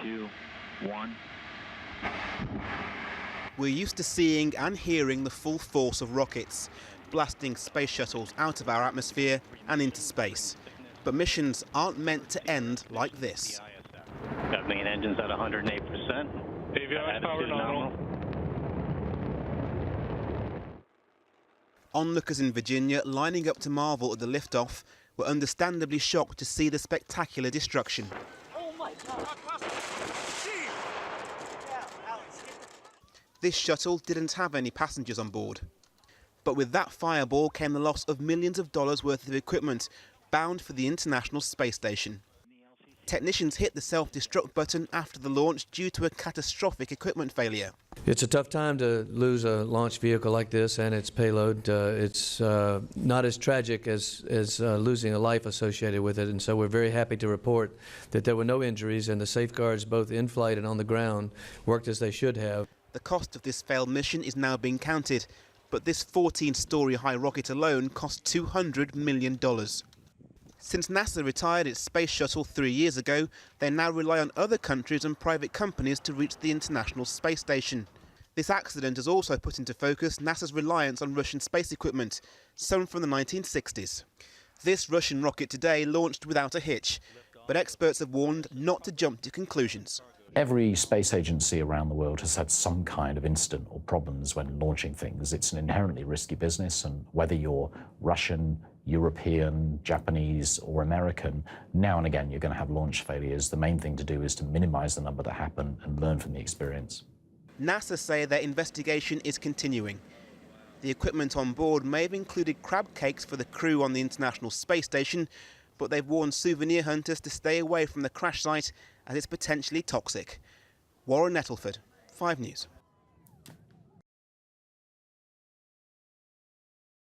2, 1. We're used to seeing and hearing the full force of rockets, blasting space shuttles out of our atmosphere and into space. But missions aren't meant to end like this. Got main engines at 108%. Avionics power nominal. Onlookers in Virginia lining up to marvel at the liftoff were understandably shocked to see the spectacular destruction. Oh my God! This shuttle didn't have any passengers on board. But with that fireball came the loss of millions of dollars worth of equipment bound for the International Space Station. Technicians hit the self-destruct button after the launch due to a catastrophic equipment failure. It's a tough time to lose a launch vehicle like this and its payload. It's not as tragic as losing a life associated with it, and so we're very happy to report that there were no injuries and the safeguards both in flight and on the ground worked as they should have. The cost of this failed mission is now being counted, but this 14-story high rocket alone cost $200 million. Since NASA retired its space shuttle 3 years ago, they now rely on other countries and private companies to reach the International Space Station. This accident has also put into focus NASA's reliance on Russian space equipment, some from the 1960s. This Russian rocket today launched without a hitch, but experts have warned not to jump to conclusions. Every space agency around the world has had some kind of incident or problems when launching things. It's an inherently risky business, and whether you're Russian, European, Japanese or American, now and again you're going to have launch failures. The main thing to do is to minimize the number that happen and learn from the experience. NASA say their investigation is continuing. The equipment on board may have included crab cakes for the crew on the International Space Station, but they've warned souvenir hunters to stay away from the crash site as it's potentially toxic. Warren Nettleford, 5 News.